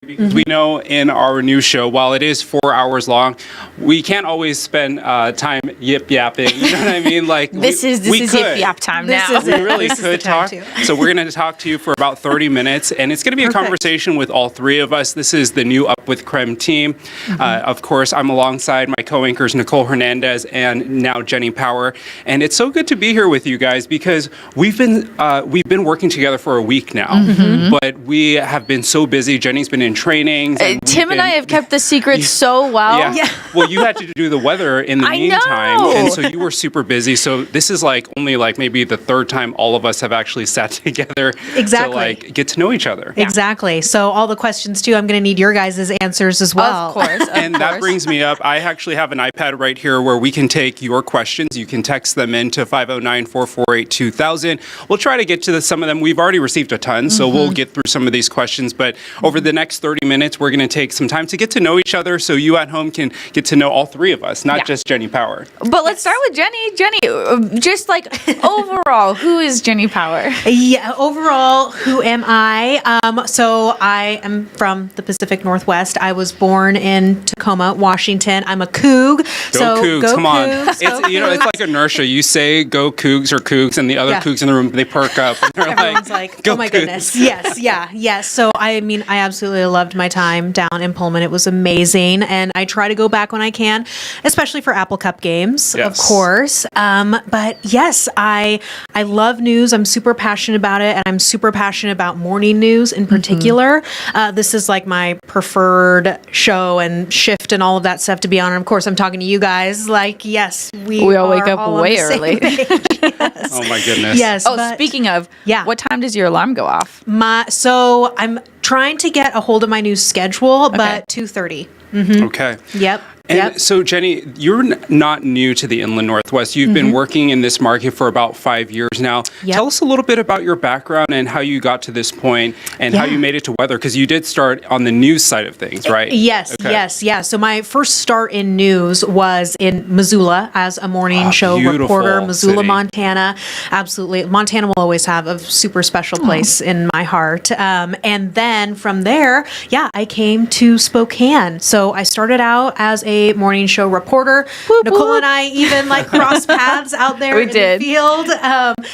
because we know in our new show, while it is 4 hours long, we can't always spend time yip yapping. You know what I mean? Like this is yip yap time now. We really could talk. So we're going to talk to you for about 30 minutes, and it's going to be a conversation with all three of us. This is the new Up With KREM team. Of course, I'm alongside my co-anchors Nicole Hernandez and now Jenny Power, and it's so good to be here with you guys because we've been working together for a week now, but we have been so busy. Jenny's been in trainings. Tim and I have kept the secret so well. Yeah. Well, you had to do the weather in the meantime, and so you were super busy. So this is only maybe the third time all of us have actually sat together to get to know each other. Exactly. So all the questions too, I'm going to need your guys' answers as well. Of course. And that brings me up. I actually have an iPad right here where we can take your questions. You can text them in to 509-448-2000. We'll try to get to some of them. We've already received a ton, so we'll get through some of these questions. But over the next 30 minutes, we're going to take some time to get to know each other so you at home can get to know all three of us, not just Jenny Power. But let's start with Jenny. Jenny, just overall, who is Jenny Power? Yeah, overall, who am I? So I am from the Pacific Northwest. I was born in Tacoma, Washington. I'm a Coug. Go Cougs, come on. It's like inertia. You say go Cougs or Cougs, and the other Cougs in the room, they perk up. And they're Everyone's like, oh my goodness. Yes. So I absolutely loved my time down in Pullman. It was amazing. And I try to go back when I can, especially for Apple Cup games, of course. But yes, I love news. I'm super passionate about it. And I'm super passionate about morning news in particular. This is my preferred show and shift and all of that stuff to be on. And of course, I'm talking to you guys. Yes, we all wake up way early. Yes. Oh my goodness. Yes. Speaking of, what time does your alarm go off? So I'm trying to get a hold of my new schedule, but 2:30. Okay. Yep. And so, Jenny, you're not new to the Inland Northwest. You've been working in this market for about 5 years now. Tell us a little bit about your background and how you got to this point and how you made it to weather, because you did start on the news side of things, right? Yes. So my first start in news was in Missoula as a morning show reporter, Missoula, city. Montana. Absolutely. Montana will always have a super special place in my heart. And then from there, I came to Spokane. So I started out as a morning show reporter. Nicole and I even crossed paths out there in the field.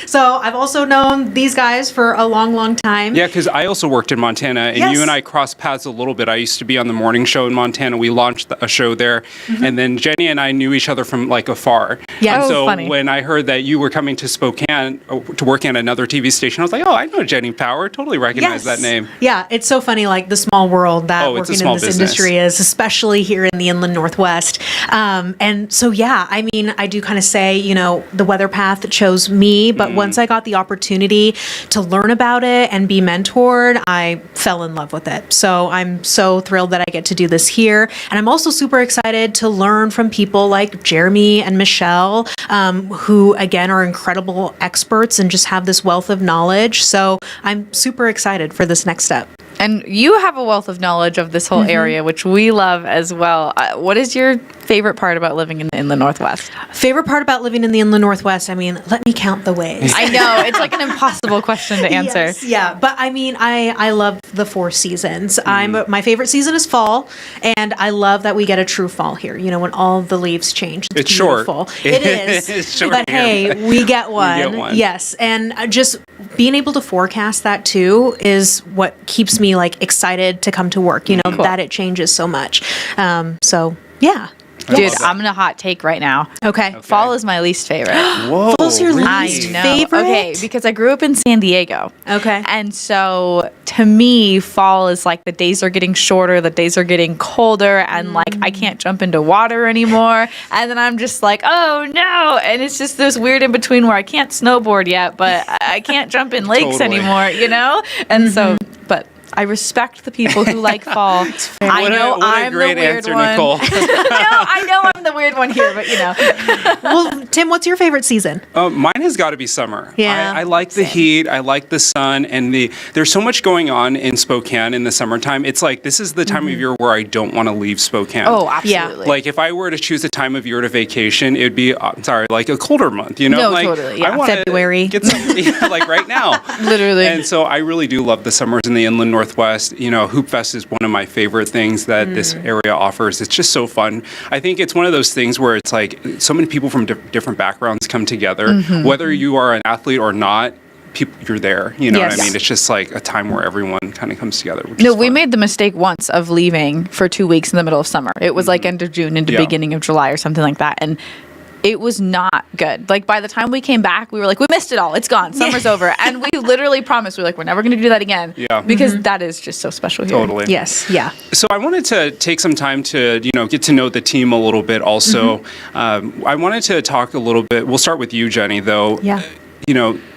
So I've also known these guys for a long, long time. Yeah, because I also worked in Montana, and you and I crossed paths a little bit. I used to be on the morning show in Montana. We launched a show there, and then Jenny and I knew each other from afar. Yeah, so funny. When I heard that you were coming to Spokane to work at another TV station, I was like, oh, I know Jenny Power. Totally recognize that name. Yeah, it's so funny, the small world that working in this industry is, especially here in the Inland Northwest. And so, I do kind of say, the weather path chose me, but once I got the opportunity to learn about it and be mentored, I fell in love with it. So I'm so thrilled that I get to do this here. And I'm also super excited to learn from people like Jeremy and Michelle, who again are incredible experts and just have this wealth of knowledge. So I'm super excited for this next step. And you have a wealth of knowledge of this whole area, which we love as well. What is your favorite part about living in the Inland Northwest? Favorite part about living in the Inland Northwest? Let me count the ways. I know. It's an impossible question to answer. Yes, yeah. But I love the 4 seasons. My favorite season is fall, and I love that we get a true fall here, when all the leaves change. It's beautiful. Short. It is. It's short. But hey, we get one. Yes. And just being able to forecast that too is what keeps me excited to come to work, cool. That it changes so much. So yeah. Dude, I'm going to hot take right now. Okay. Fall is my least favorite. Whoa. Fall's your least favorite? Okay, because I grew up in San Diego. Okay. And so to me, fall is the days are getting shorter, the days are getting colder, and I can't jump into water anymore. And then I'm just oh no. And it's just this weird in between where I can't snowboard yet, but I can't jump in lakes anymore, And so, but I respect the people who like fall. I know I'm the weird one. Nicole. No, I know I'm the weird one here, but Well, Tim, what's your favorite season? Mine has got to be summer. Yeah, I like the heat. I like the sun, and there's so much going on in Spokane in the summertime. It's like this is the time of year where I don't want to leave Spokane. Oh, absolutely. Like if I were to choose a time of year to vacation, it would be like a colder month. No, like, totally. Yeah. I wanna February. get something like right now. Literally. And so I really do love the summers in the Inland Northwest. Hoop Fest is one of my favorite things that this area offers. It's just so fun. I think it's one of those things where it's like so many people from different backgrounds come together. Whether you are an athlete or not, you're there. You know what I mean? It's just like a time where everyone kind of comes together. No, we made the mistake once of leaving for 2 weeks in the middle of summer. It was like end of June into beginning of July or something like that. And it was not good. Like by the time we came back, we were like, we missed it all. It's gone. Summer's over. And we literally promised, we're like, we're never going to do that again. Yeah. Because that is just so special here. Totally. Yes. Yeah. So I wanted to take some time to, get to know the team a little bit also. I wanted to talk a little bit. We'll start with you, Jenny, though. Yeah.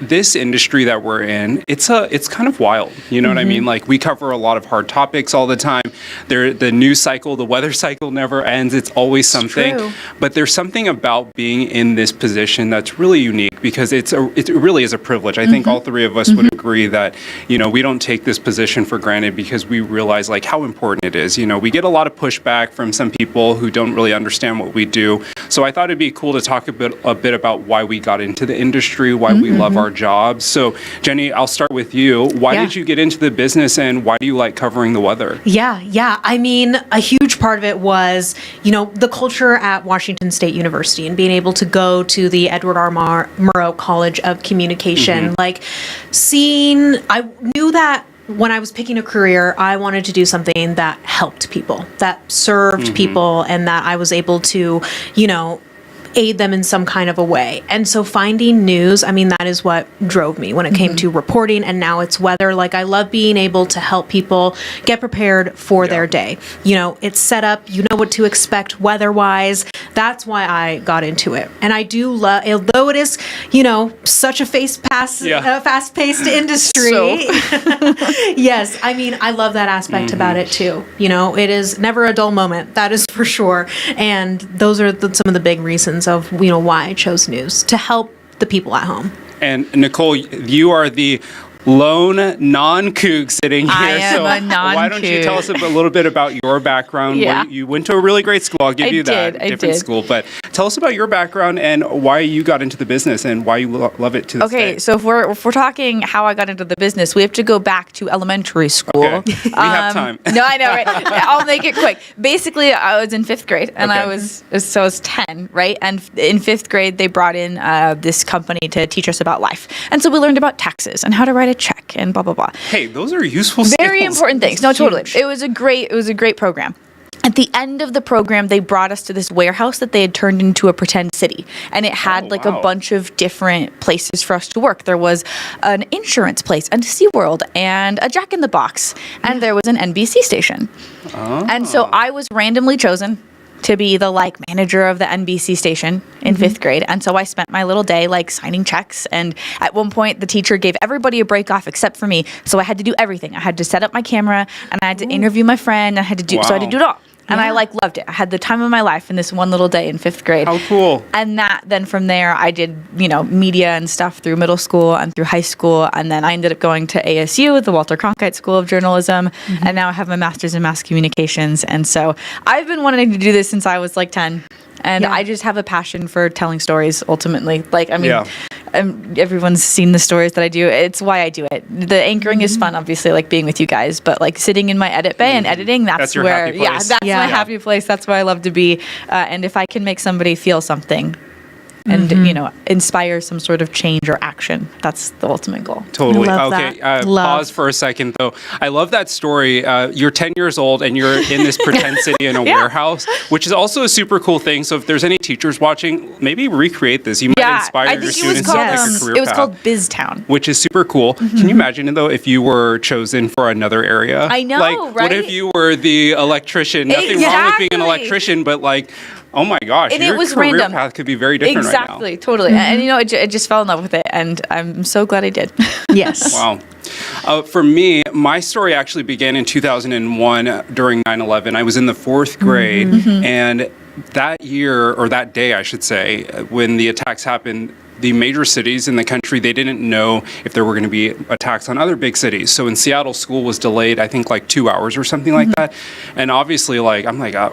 This industry that we're in, it's kind of wild. You know what I mean? Like we cover a lot of hard topics all the time. The news cycle, the weather cycle never ends. It's always something. True. But there's something about being in this position that's really unique because it really is a privilege. I think all three of us would agree that, we don't take this position for granted because we realize like how important it is. We get a lot of pushback from some people who don't really understand what we do. So I thought it'd be cool to talk a bit about why we got into the industry, why we love our jobs. So Jenny, I'll start with you. Why did you get into the business and why do you like covering the weather? Yeah. I mean, a huge part of it was, the culture at Washington State University and being able to go to the Edward R. Murrow College of Communication. I knew that when I was picking a career, I wanted to do something that helped people, that served people, and that I was able to, aid them in some kind of a way. And so finding news, that is what drove me when it came to reporting, and now it's weather. Like I love being able to help people get prepared for their day. It's set up, what to expect weather-wise. That's why I got into it. And I do love, although it is, such a fast-paced industry. Yes, I love that aspect about it too. It is never a dull moment, that is for sure. And those are some of the big reasons of why I chose news, to help the people at home. And Nicole, you are the lone non-kook sitting here. I am a non-kook. Why don't you tell us a little bit about your background? Yeah. You went to a really great school. I'll give you that. Different school. But tell us about your background and why you got into the business and why you love it to this day. Okay, so if we're talking how I got into the business, we have to go back to elementary school. Okay. We have time. No, I know, right? I'll make it quick. Basically, I was in 5th grade, and I was 10, right? And in 5th grade, they brought in this company to teach us about life. And so we learned about taxes and how to write a check and blah, blah, blah. Hey, those are useful Very skills. important things. No, totally. It was a great program. At the end of the program, they brought us to this warehouse that they had turned into a pretend city. And it had a bunch of different places for us to work. There was an insurance place and SeaWorld and a Jack in the Box. And there was an NBC station. And so I was randomly chosen to be the manager of the NBC station in 5th grade. And so I spent my little day signing checks. And at one point the teacher gave everybody a break off except for me. So I had to do everything. I had to set up my camera and I had to interview my friend. I had to do so I had to do it all. And I loved it. I had the time of my life in this one little day in 5th grade. How cool. And then from there, I did, media and stuff through middle school and through high school. And then I ended up going to ASU, the Walter Cronkite School of Journalism. And now I have my master's in mass communications. And so I've been wanting to do this since I was 10. And I just have a passion for telling stories ultimately. Everyone's seen the stories that I do. It's why I do it. The anchoring is fun, obviously, being with you guys, but sitting in my edit bay and editing, that's your where, happy place. that's my happy place. That's where I love to be. And if I can make somebody feel something and, inspire some sort of change or action, that's the ultimate goal. Totally. Love Okay. that. Pause for a second, though. I love that story. You're 10 years old and you're in this pretend city in a warehouse, which is also a super cool thing. So if there's any teachers watching, maybe recreate this. You might inspire your students to pick a career it was path, called BizTown. which is super cool. Can you imagine, though, if you were chosen for another area? I know, right? What if you were the electrician? Nothing wrong with being an electrician, but oh my gosh, And your it was career random. path could be very different right now. Exactly, totally. And I just fell in love with it, and I'm so glad I did. Yes. Wow. For me, my story actually began in 2001 during 9/11. I was in the 4th grade, and that year, or that day, I should say, when the attacks happened, the major cities in the country, they didn't know if there were going to be attacks on other big cities. So in Seattle, school was delayed, I think like 2 hours or something like that. And obviously, like, I'm like a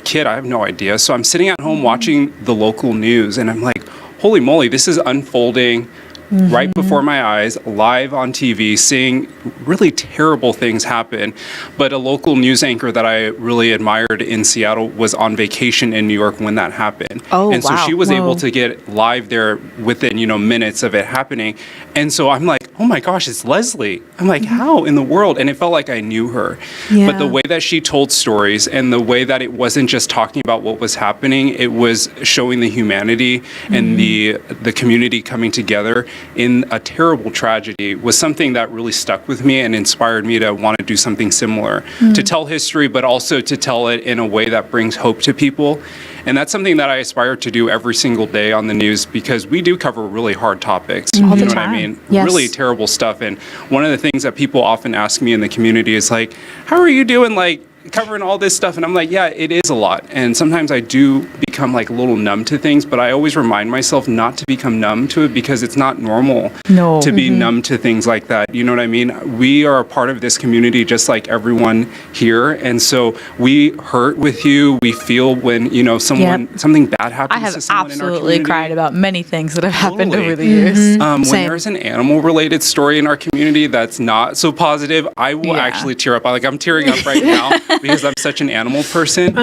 kid, I have no idea. So I'm sitting at home watching the local news, and I'm like, holy moly, this is unfolding right before my eyes, live on TV, seeing really terrible things happen. But a local news anchor that I really admired in Seattle was on vacation in New York when that happened. Oh, and so wow. she was able to get live there within, minutes of it happening. And so I'm like, oh my gosh, it's Leslie. I'm like, how in the world? And it felt like I knew her. Yeah. But the way that she told stories, and the way that it wasn't just talking about what was happening, it was showing the humanity and the community coming together in a terrible tragedy, was something that really stuck with me and inspired me to want to do something similar, to tell history, but also to tell it in a way that brings hope to people. And that's something that I aspire to do every single day on the news, because we do cover really hard topics. All the you know time. what I mean? Yes. Really terrible stuff. And one of the things that people often ask me in the community is like, how are you doing, like, covering all this stuff? And I'm like, yeah, it is a lot. And sometimes I do become like a little numb to things, but I always remind myself not to become numb to it, because it's not normal to be numb to things like that. You know what I mean? We are a part of this community just like everyone here. And so we hurt with you. We feel when, something bad happens I have to someone in our absolutely community. cried about many things that have happened Totally. over the years. When Same. there's an animal-related story in our community that's not so positive, I will Yeah. actually tear up. I'm tearing up right now because I'm such an animal person.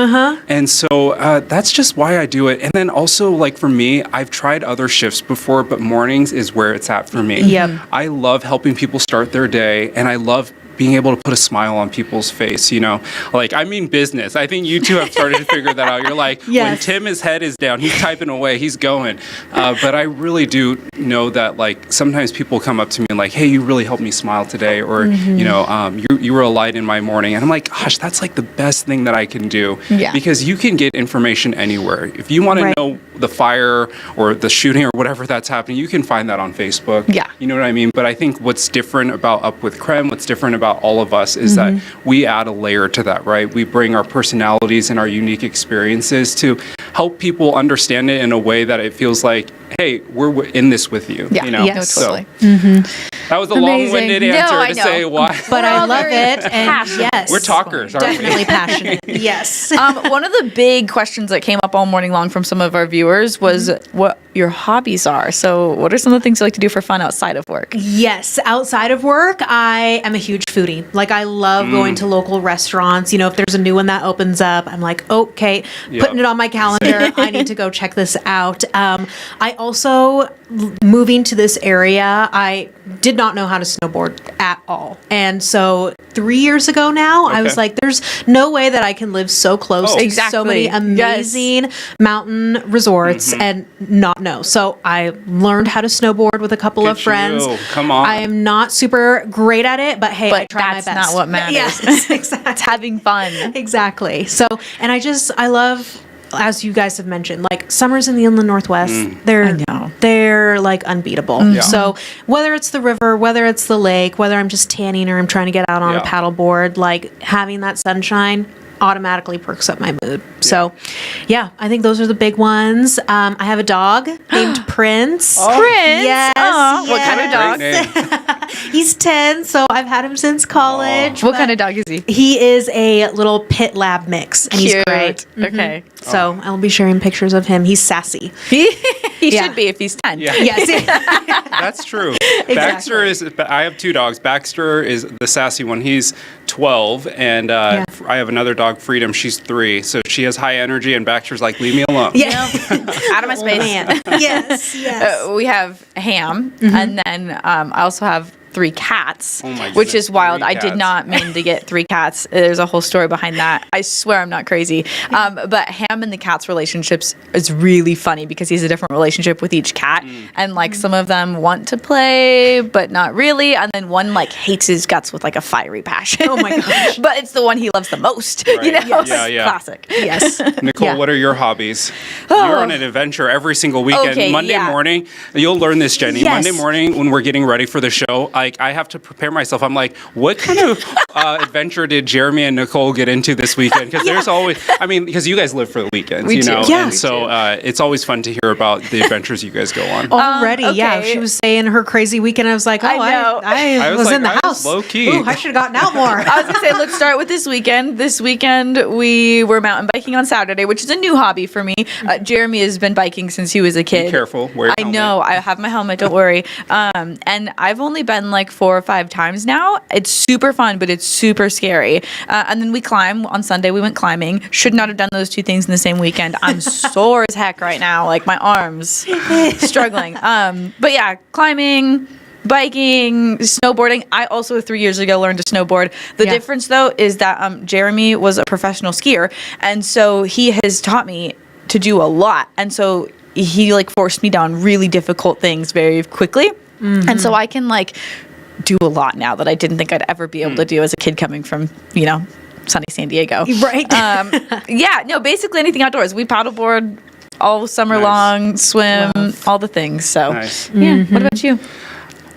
And so that's just why I do it. And then also, like, for me, I've tried other shifts before, but mornings is where it's at for me. Yep. I love helping people start their day, and I love being able to put a smile on people's face, like, I mean business. I think you two have started to figure that out. You're like, when Yes. Tim's head is down, he's typing away, he's going. But I really do know that, like, sometimes people come up to me and like, hey, you really helped me smile today, or, you were a light in my morning. And I'm like, gosh, that's like the best thing that I can do. Yeah. Because you can get information anywhere. If you want to know the fire or the shooting or whatever that's happening, you can find that on Facebook. Yeah. You know what I mean? But I think what's different about Up With KREM, what's different about all of us, is that we add a layer to that, right? We bring our personalities and our unique experiences to help people understand it in a way that it feels like, hey, we're in this with you. Yeah. Yes. No, totally. That was a Amazing. long-winded No, answer I to know. say why. But We're I all love very it. And passionate. yes. We're talkers, aren't we? Definitely passionate. Yes. One of the big questions that came up all morning long from some of our viewers was what your hobbies are. So what are some of the things you like to do for fun outside of work? Yes, outside of work, I am a huge foodie. Like, I love going to local restaurants. If there's a new one that opens up, I'm like, okay, Yep. putting it on my calendar. I need to go check this out. I also, moving to this area, I did not know how to snowboard at all. And so 3 years ago now, I was Okay. like, there's no way that I can live so close Oh. to so Exactly. many Yes. amazing mountain resorts and not know. So I learned how to snowboard with a couple Good of friends. for you. Come on. I am not super great at it, but hey, I But try my that's best. not what matters. Yes, exactly. It's having fun. Exactly. So, and I love, as you guys have mentioned, like, summers in the inland Northwest, I know. they're like unbeatable. Yeah. So whether it's the river, whether it's the lake, whether I'm just tanning or I'm trying to get out on a Yeah. paddleboard, like, having that sunshine automatically perks up my mood. So yeah, I think those are the big ones. I have a dog named Prince. Prince? Yes. Aw, what kind of dog? Great name. He's 10, so I've had him since college. What but kind of dog is he? He is a little pit lab mix, and he's great. Okay. So I'll be sharing pictures of him. He's sassy. He Yeah. should be if he's 10. Yeah. Yes. That's true. Baxter is, I have two dogs. Baxter is the sassy one. He's 12, and I have another dog, Freedom. She's 3. So she has high energy, and Baxter's like, leave me alone. Yeah. Out of my space. Man. Yes. Yes. We have Ham, and then I also have 3 cats, Oh my which goodness, is wild. 3 I did cats. not mean to get 3 cats. There's a whole story behind that. I swear I'm not crazy. But Ham and the cat's relationships is really funny because he has a different relationship with each cat. And like some of them want to play, but not really. And then one like hates his guts with like a fiery passion. Oh my gosh. But it's the one he loves the most. Right. You know? Yes. Yeah, yeah. Classic. Yes. Nicole, Yeah. what are your hobbies? You're on an adventure every single weekend. Okay, Monday yeah. morning, you'll learn this, Jenny. Yes. Monday morning when we're getting ready for the show, like I have to prepare myself. I'm like, what kind of adventure did Jeremy and Nicole get into this weekend? Because there's always, I mean, because you guys live for the weekends, We you do. know, Yeah. and so it's always fun to hear about the adventures you guys go on. Already, yeah. okay. She was saying her crazy weekend. I was like, oh, I know. I was like, in the I was house. low-key. Ooh, I should have gotten out more. I was gonna say, let's start with this weekend. This weekend we were mountain biking on Saturday, which is a new hobby for me. Jeremy has been biking since he was a kid. Be careful. Wear your I helmet. know. I have my helmet. Don't worry. And I've only been like 4 or 5 times now. It's super fun, but it's super scary. And then we climb on Sunday. We went climbing. Should not have done those 2 things in the same weekend. I'm sore as heck right now. Like my arms struggling. But yeah, climbing, biking, snowboarding. I also 3 years ago learned to snowboard. The Yeah. difference though is that Jeremy was a professional skier, and so he has taught me to do a lot. And so he like forced me down really difficult things very quickly. And so I can like do a lot now that I didn't think I'd ever be able to do as a kid coming from, you know, sunny San Diego. Right. Yeah, no, basically anything outdoors. We paddleboard all summer Nice. long, swim, all the things. So, Nice. yeah. What about you?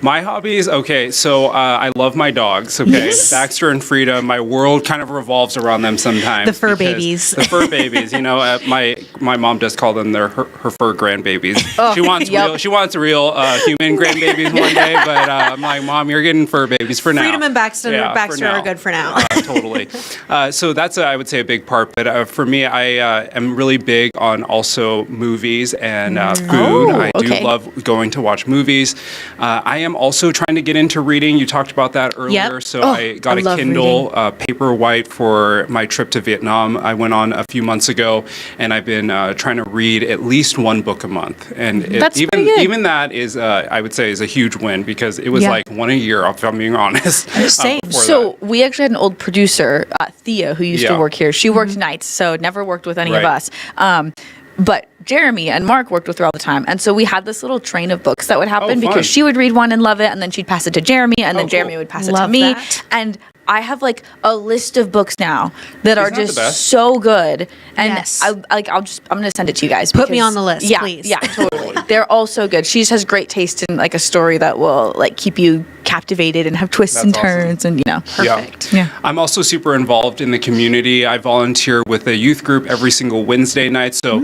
My hobbies, okay, so I love my dogs, okay? Yes. Baxter and Frida, my world kind of revolves around them sometimes. The fur because- babies. The fur babies, you know, my mom does call them her fur grandbabies. She wants yep. real human grandbabies one day, but I'm like, Mom, you're getting fur babies for now. Freedom and Baxter, Yeah, for Baxter now. are good for now. Totally. So that's, I would say, a big part. But for me, I am really big on also movies and food. Oh, I do okay. love going to watch movies. I am also trying to get into reading. You talked about that earlier. Yep. So Oh, I got I a love Kindle Paperwhite for my trip to Vietnam. I went on a few months ago, and I've been trying to read at least 1 book a month. And That's pretty good. even that is, I would say, is a huge win because it was Yeah. like 1 a year, if I'm being honest. Same. before So we actually had an old producer, Thea, who used to Yeah. work here. She worked nights, so never worked with any of Right. us. But Jeremy and Mark worked with her all the time. And so we had this little train of books that would happen fun. because she would read one and love it, and then she'd pass it to Jeremy, and then cool. Jeremy would pass it to Love me. that. And I have like a list of books now that are Isn't that the just best? so good. And Yes. I'm going to send it to you guys. Put me because- on the list, yeah, please. Yeah, totally. They're all so good. She just has great taste in like a story that will like keep you captivated and have twists That's and awesome. turns and, you know. Perfect. Yeah. I'm also super involved in the community. I volunteer with a youth group every single Wednesday night. So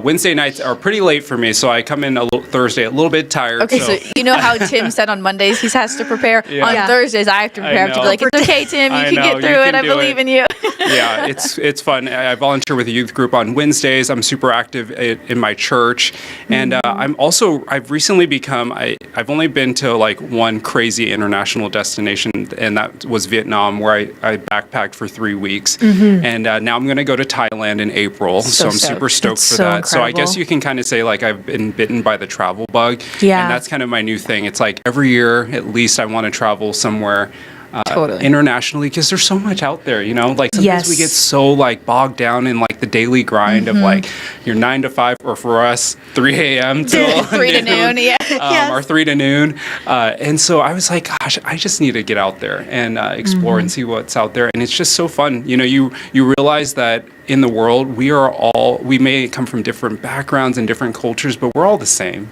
Wednesday nights are pretty late for me. So I come in a little Thursday a little bit tired. Okay, so you know how Tim said on Mondays he has to prepare? Yeah. On Yeah. Thursdays I have to prepare. I have to be know. like, it's okay, Tim, you I can know, get you through it. can I do believe it. in you. Yeah, it's fun. I volunteer with a youth group on Wednesdays. I'm super active in my church, and I've recently become. I've only been to like one crazy international destination, and that was Vietnam, where I backpacked for 3 weeks, and now I'm going to go to Thailand in April. So I'm super stoked It's for so that. So I guess incredible. you can kind of say like I've been bitten by the travel bug, Yeah. and that's kind of my new thing. It's like every year at least I want to travel somewhere. Totally. Internationally, because there's so much out there, you know, like sometimes we Yes. get so like bogged down in like the daily grind of like your 9 to 5, or for us 3 a.m. till 3 to noon, yeah. Yes. or 3 to noon, and so I was like, gosh, I just need to get out there and explore and see what's out there, and it's just so fun, you know. You realize that in the world we may come from different backgrounds and different cultures, but we're all the same.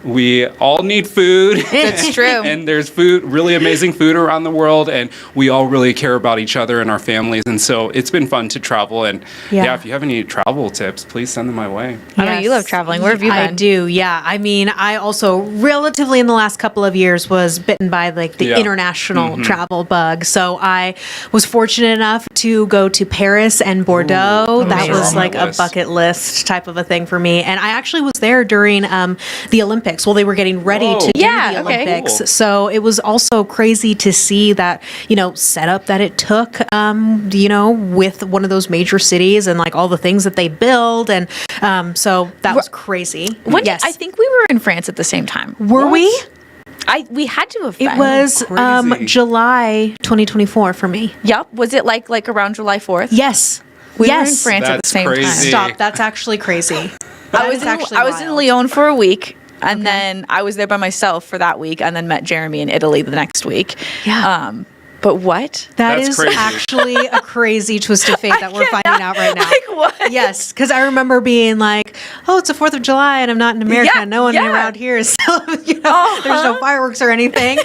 We all need food. It's true. And there's food, really amazing food around the world, and we all really care about each other and our families. And so it's been fun to travel. And Yeah. if you have any travel tips, please send them my way. I know you love traveling. Where have you I been? do, yeah. I mean, I also relatively in the last couple of years was bitten by like the Yeah. international travel bug. So I was fortunate enough to go to Paris and Bordeaux. That Those are was on my like a list. bucket list type of a thing for me. And I actually was there during the Olympics. Well, they were getting ready Whoa. to do Yeah, the okay. Olympics. Cool. So it was also crazy to see that, you know, setup that it took, you know, with one of those major cities and like all the things that they build. And so that was crazy. Yes. I think we were in France at the same time. Were What? we? We had to have It been. was Crazy. July 2024 for me. Yep. Was it like around July 4th? Yes. We yes. were in France at the That's same crazy. time. Stop. That's actually crazy. I was in Lyon for a week, and then I was there by myself for that week, and then met Jeremy in Italy the next week. Yeah. But what? That's is crazy. Actually a crazy twist of fate that we're finding out right now. Like what? Yes, because I remember being like, "Oh, it's the 4th of July, and I'm not in America. Yeah, no one yeah. around here is, there's no fireworks or anything."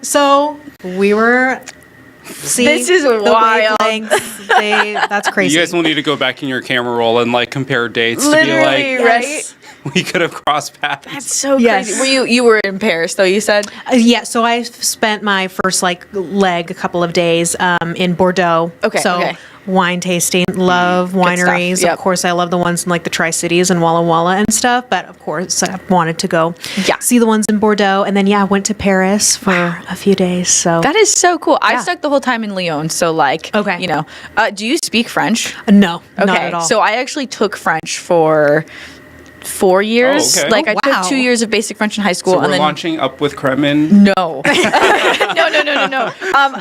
So we were. See, This is the wild. wavelengths, that's crazy. You guys will need to go back in your camera roll and like compare dates Literally, to be like, right? Yes. we could have crossed paths. That's so Yes. crazy. You were in Paris though, you said? Yeah, so I spent my first leg a couple of days in Bordeaux. Okay, So okay. wine tasting, love wineries. stuff, yep. Of course, I love the ones in like the Tri-Cities and Walla Walla and stuff. But of course, I wanted to go see the ones in Bordeaux. And then, I went to Paris for a few days. So That is so cool. I Yeah. stuck the whole time in Lyon, so like, Okay. do you speak French? No, Okay, not at all. so I actually took French for 4 years. Oh, okay. Like Oh, I wow. took 2 years of basic French in high school, So we're and then launching Up With KREM in. no, no.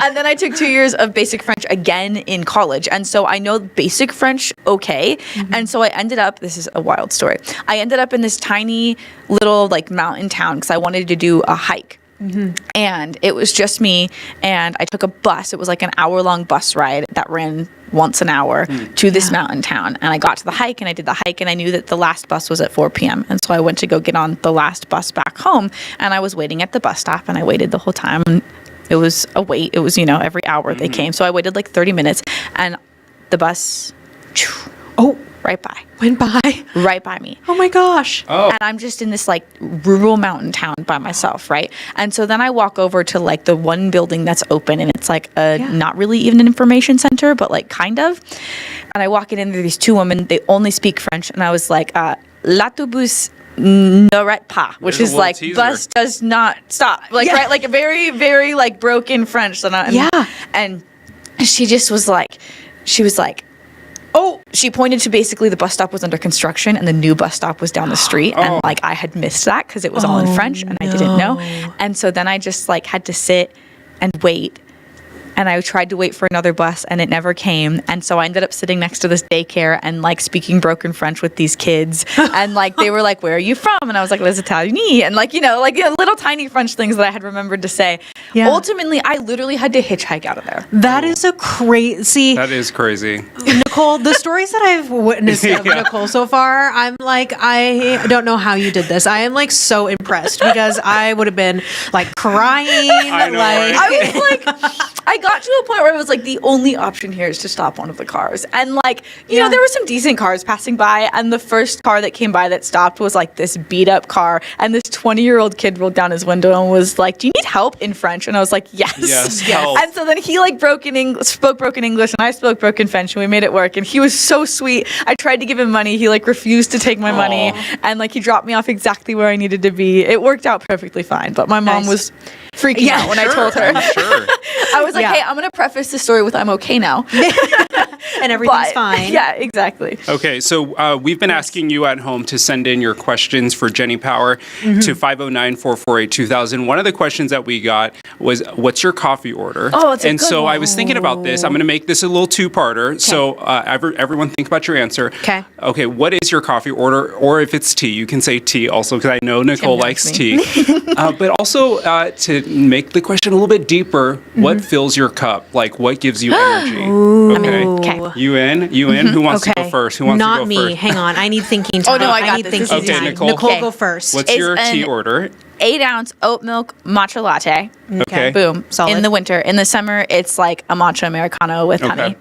And then I took 2 years of basic French again in college, and so I know basic French okay. And so I ended up. This is a wild story. I ended up in this tiny little like mountain town because I wanted to do a hike. And it was just me, and I took a bus. It was like an hour-long bus ride that ran once an hour to this mountain town. And I got to the hike, and I did the hike, and I knew that the last bus was at 4 p.m. And so I went to go get on the last bus back home, and I was waiting at the bus stop, and I waited the whole time. And it was a wait. It was, every hour they came. So I waited like 30 minutes, and the bus, right by. went by. Right by me. Oh my gosh. Oh. And I'm just in this like rural mountain town by myself, right? And so then I walk over to like the one building that's open, and it's like not really even an information center, but like kind of. And I walk in, and there are these two women. They only speak French, and I was like, "L'autobus n'arrête pas," which There's a is little like teaser. bus does not stop, like right, like a very very like broken French. And she just was like, oh, she pointed to basically the bus stop was under construction and the new bus stop was down the street. And like I had missed that because it was all in French and I didn't know. And so then I just like had to sit and wait. And I tried to wait for another bus and it never came. And so I ended up sitting next to this daycare and like speaking broken French with these kids. And like they were like, "Where are you from?" And I was like, "Les Italiens." And like, little tiny French things that I had remembered to say. Yeah. Ultimately, I literally had to hitchhike out of there. That is a crazy. That is crazy. Nicole, the stories that I've witnessed of Nicole so far, I'm like, I don't know how you did this. I am like so impressed because I would have been like crying. I know, right? I was like, I got to a point where I was like, the only option here is to stop one of the cars. And like, you know, there were some decent cars passing by. And the first car that came by that stopped was like this beat up car. And this 20-year-old kid rolled down his window and was like, "Do you need help?" in French. And I was like, yes. Yes, help. And so then he like spoke broken English and I spoke broken French and we made it work. And he was so sweet. I tried to give him money. He like refused to take my money. And like he dropped me off exactly where I needed to be. It worked out perfectly fine. But my mom was freaking out when I told her. I'm sure. I was like, "Hey, I'm going to preface this story with I'm okay now." And everything's But, fine. Yeah, exactly. Okay, so we've been asking you at home to send in your questions for Jenny Power to 509-448-2000. One of the questions that we got was, what's your coffee order? Oh, it's a And good so one. I was thinking about this. I'm going to make this a little two-parter. So everyone think about your answer. Okay. Okay, what is your coffee order? Or if it's tea, you can say tea also, because I know Nicole knows likes me. tea. But also, to make the question a little bit deeper, what fills your cup? Like, what gives you energy? Okay. Okay. You in? You in? Who wants to go first? Who wants Not to go me. first? Hang on. I need thinking time. Oh, no, I got need this. thinking This is Okay, time. Nicole. Nicole, go first. What's It's your tea an- order? 8-ounce oat milk matcha latte. Okay. Boom. Solid. In the winter. In the summer, it's like a matcha Americano with honey.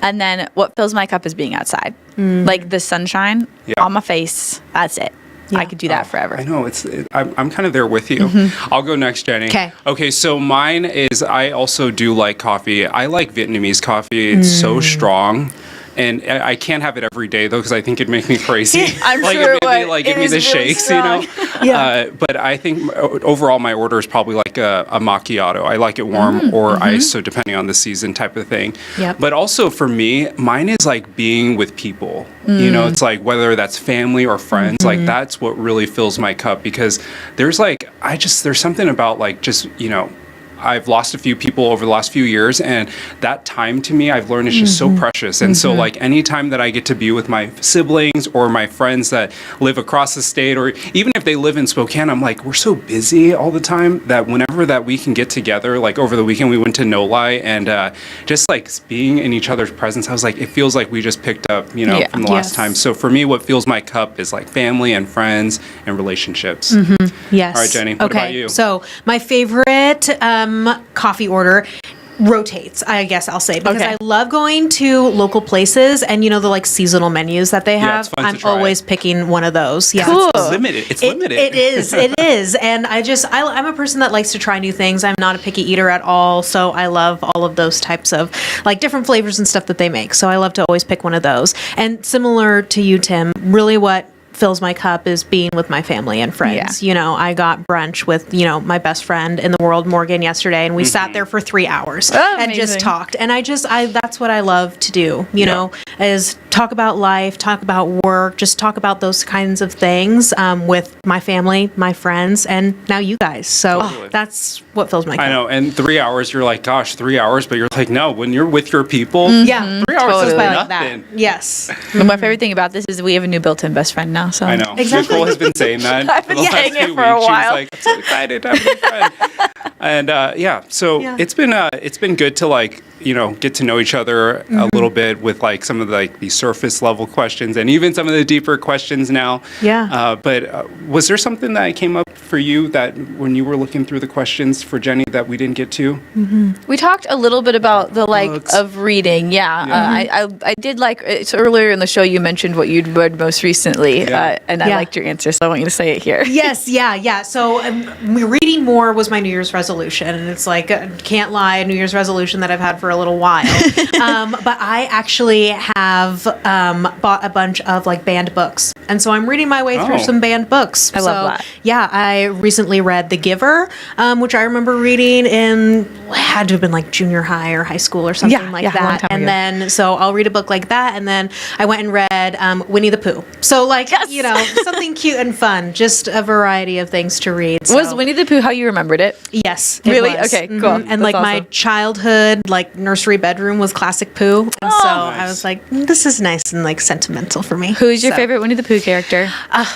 And then what fills my cup is being outside. Like the sunshine on my face. That's it. I could do that forever. I know I'm kind of there with you. I'll go next, Jenny. 'Kay. Okay, so mine is I also do like coffee. I like Vietnamese coffee. It's so strong. And I can't have it every day, though, because I think it'd make me crazy. I'm like, sure it maybe, would. like, It give me is the really shakes, strong. But I think overall my order is probably like a macchiato. I like it warm or ice, so depending on the season type of thing. Yep. But also for me, mine is like being with people. You know, it's like whether that's family or friends, like that's what really fills my cup because there's like, there's something about like just, I've lost a few people over the last few years, and that time to me, I've learned is just so precious. And so like anytime that I get to be with my siblings or my friends that live across the state, or even if they live in Spokane, I'm like, we're so busy all the time that whenever that we can get together, like over the weekend, we went to No Lie, and just like being in each other's presence, I was like, it feels like we just picked up, from the last time. So for me, what fills my cup is like family and friends and relationships. Yes. All right, Jenny, what about you? So my favorite coffee order rotates, I guess I'll say, because I love going to local places and the like seasonal menus that they have. It's fun to I'm try always picking one of those. Yeah. Cool. It's limited. It's limited. It is. And I'm a person that likes to try new things. I'm not a picky eater at all. So I love all of those types of like different flavors and stuff that they make. So I love to always pick one of those. And similar to you, Tim, really what fills my cup is being with my family and friends. I got brunch with, my best friend in the world, Morgan, yesterday, and we sat there for 3 hours and just talked. And that's what I love to do, is talk about life, talk about work, just talk about those kinds of things with my family, my friends, and now you guys. So that's what fills my cup. I know. And 3 hours, you're like, gosh, 3 hours. But you're like, no, when you're with your people, 3 hours Totally. is like nothing. that. Yes. But my favorite thing about this is we have a new built-in best friend now. So I know. Exactly. Nicole has been saying that I've for been the last saying it few for a weeks. while. She was like, I'm so excited to have a new friend. And it's been good to like, get to know each other a little bit with like some of the surface level questions and even some of the deeper questions now. Yeah. But was there something that came up for you that when you were looking through the questions for Jenny that we didn't get to? we talked a little bit about the Books. of reading. I did like it's earlier in the show you mentioned what you'd read most recently, and I liked your answer, so I want you to say it here. Yes, yeah. So reading more was my New Year's resolution, and it's like can't lie, a New Year's resolution that I've had for a little while. But I actually have bought a bunch of like banned books, and so I'm reading my way through some banned books. I love that. Yeah, I recently read The Giver, which I remember reading had to have been like junior high or high school or something like a long that. time And ago. then so I'll read a book like that, and then I went and read Winnie the Pooh. So like something cute and fun, just a variety of things to read. So. Was Winnie the Pooh how you remembered it? Yes, it Really? was. Okay, cool. And That's like my awesome. childhood like nursery bedroom was classic Pooh, and so Nice. I was like, this is nice and like sentimental for me. Who's your So, favorite Winnie the Pooh character?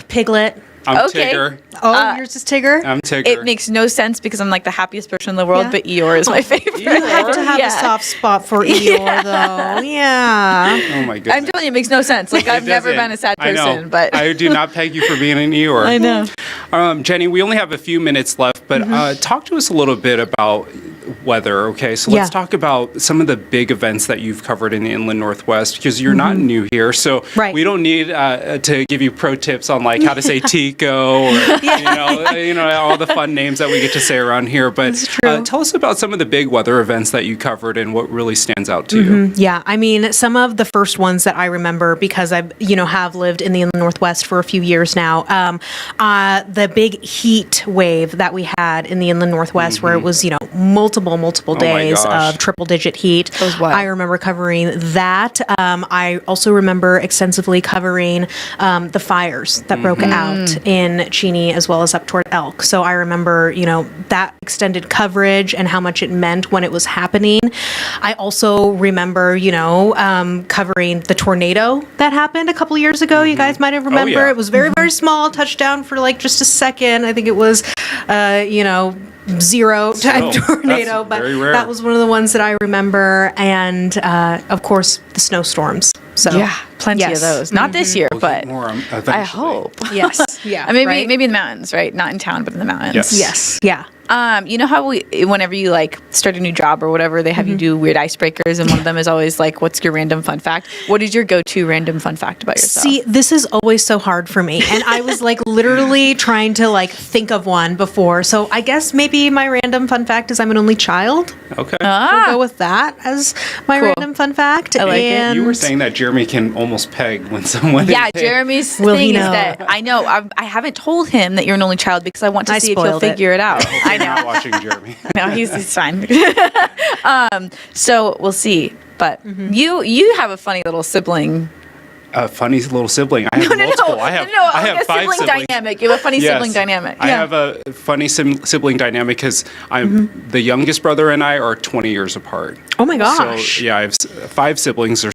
Piglet. I'm Okay. Tigger. Oh, yours is Tigger. I'm Tigger. It makes no sense because I'm like the happiest person in the world, Yeah. but Eeyore is my favorite. You have to have Yeah. a soft spot for Eeyore, though. Yeah. Oh my goodness. I'm telling you, it makes no sense. Like I've never doesn't. been a sad I know. person, but I do not peg you for being an Eeyore. I know. Jenny, we only have a few minutes left, but talk to us a little bit about weather, okay? So let's Yeah. talk about some of the big events that you've covered in the Inland Northwest, because you're not new here, so Right. we don't need to give you pro tips on like how to say Tico or all the fun names that we get to say around here. But tell us about some of the big weather events that you covered and what really stands out to you. Yeah, I mean, some of the first ones that I remember because I, have lived in the Inland Northwest for a few years now. The big heat wave that we had in the Inland Northwest, where it was, multiple Oh my days gosh. of triple-digit heat. was wild. I remember covering that. I also remember extensively covering the fires that broke out in Cheney as well as up toward Elk. So I remember, that extended coverage and how much it meant when it was happening. I also remember, covering the tornado that happened a couple years ago. You guys might have remember. yeah. It was very, very small, touchdown for like just a second. I think it was, zero type Still, tornado, that's but very rare. that was one of the ones that I remember. And of course, the snowstorms. So Yeah, plenty yes. of those. Not this year, We'll but get more eventually. I hope. Yes, yeah, Maybe right? maybe in the mountains, right? Not in town, but in the mountains. Yes. Yes, yeah. You know how whenever you like start a new job or whatever, they have you do weird icebreakers, and one of them is always like, "What's your random fun fact?" What is your go-to random fun fact about yourself? See, this is always so hard for me. And I was like literally trying to like think of one before. So I guess maybe my random fun fact is I'm an only child. Okay. We'll go with that as my Cool. random fun fact. I like it. and You were saying that Jeremy can almost peg when someone. Yeah, is- Jeremy's Will he thing is know? that I know I haven't told him that you're an only child because I want to I see if he'll spoiled it. figure it out. I know. Not watching Jeremy. No, he's fine. So we'll see. But you have a funny little sibling A funny little sibling. I have multiple. I have a 5 sibling siblings. dynamic. You have a funny sibling dynamic. I have a funny sibling dynamic because I'm the youngest brother and I are 20 years apart. Oh my gosh. So yeah, I have 5 siblings. There's